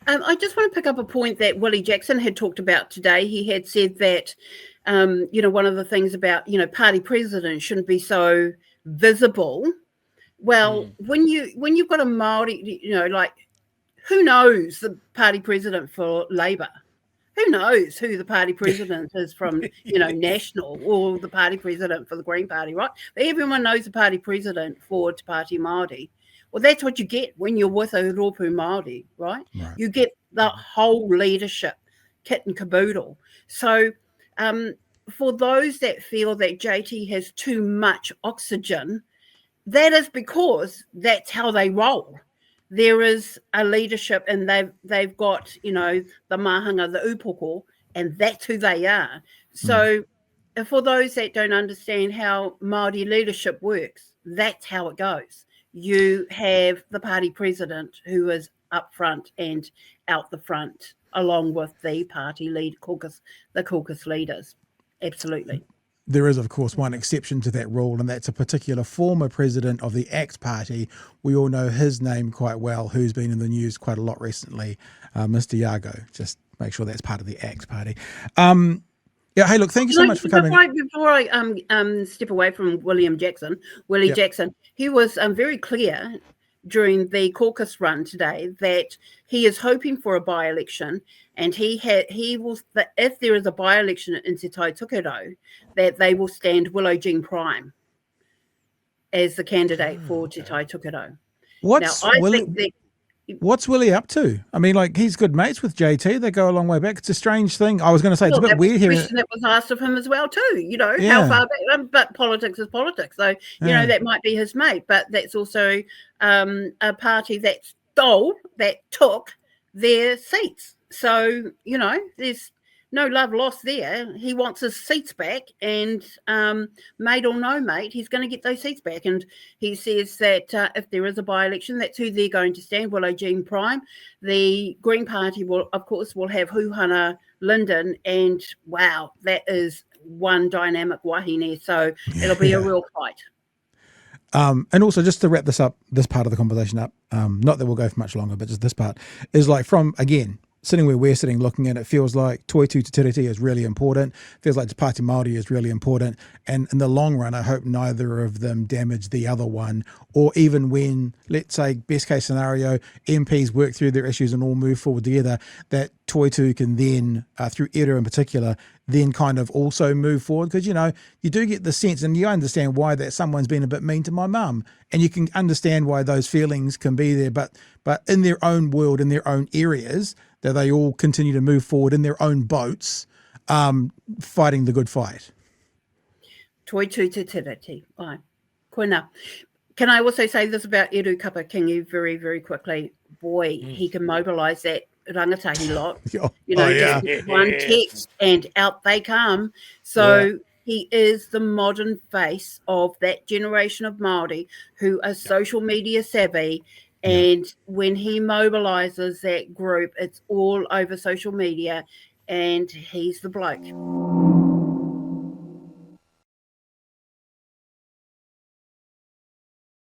I just want to pick up a point that Willie Jackson had talked about today. He had said that, one of the things about, party presidents shouldn't be so visible. Well, when you've got a Māori, like, who knows the party president for Labour? Who knows who the party president is from, National, or the party president for the Green Party, right? But everyone knows the party president for Te Pāti Māori. Well, that's what you get when you're with a Rōpū Māori, right? Right. You get the whole leadership, kit and caboodle. So for those that feel that JT has too much oxygen, that is because that's how they roll. There is a leadership, and they've got, the mahanga, the upoko, and that's who they are. So for those that don't understand how Māori leadership works, that's how it goes. You have the party president who is up front and out the front, along with the party lead caucus, the caucus leaders. Absolutely. There is, of course, one exception to that rule, and that's a particular former president of the ACT Party. We all know his name quite well, who's been in the news quite a lot recently, Mr. Yago. Just make sure that's part of the ACT Party. Yeah, hey, look, thank you so much for coming. Before I step away from Willie Jackson, he was very clear during the caucus run today that he is hoping for a by-election, and he will, if there is a by-election in Te Tai Tukurau, that they will stand Willow Jean Prime as the candidate for Te Tai Tukurau. What's Willie up to? I mean, like, he's good mates with JT. They go a long way back. It's a strange thing. I was going to say, it's a bit weird hearing. That was asked of him as well too. How far back? But politics is politics. So that might be his mate, but that's also a party that took their seats. So there's no love lost there. He wants his seats back, and mate or no mate, he's going to get those seats back. And he says that if there is a by-election, that's who they're going to stand, Willow Jean Prime. The Green Party will have Huhana Linden, and wow, that is one dynamic wahine. So it'll be a real fight. And also, just to wrap this part of the conversation up, not that we'll go for much longer, but just this part is like, from, again, sitting where we're sitting looking at it, feels like Toitu Te Tiriti is really important. Feels like Te Pāti Māori is really important. And in the long run, I hope neither of them damage the other one. Or even when, let's say, best case scenario, MPs work through their issues and all move forward together, that Toitu can then, through Eru in particular, then kind of also move forward. Because, you do get the sense, and you understand why, that someone's been a bit mean to my mum. And you can understand why those feelings can be there. But in their own world, in their own areas, that they all continue to move forward in their own boats, fighting the good fight. Toitu Te Tiriti. Ai. Koina. Can I also say this about Eru Kapa Kingi very, very quickly? Boy, he can mobilise that rangitahi lot. Just one text and out they come. So he is the modern face of that generation of Māori who are social media savvy. And when he mobilises that group, it's all over social media, and he's the bloke.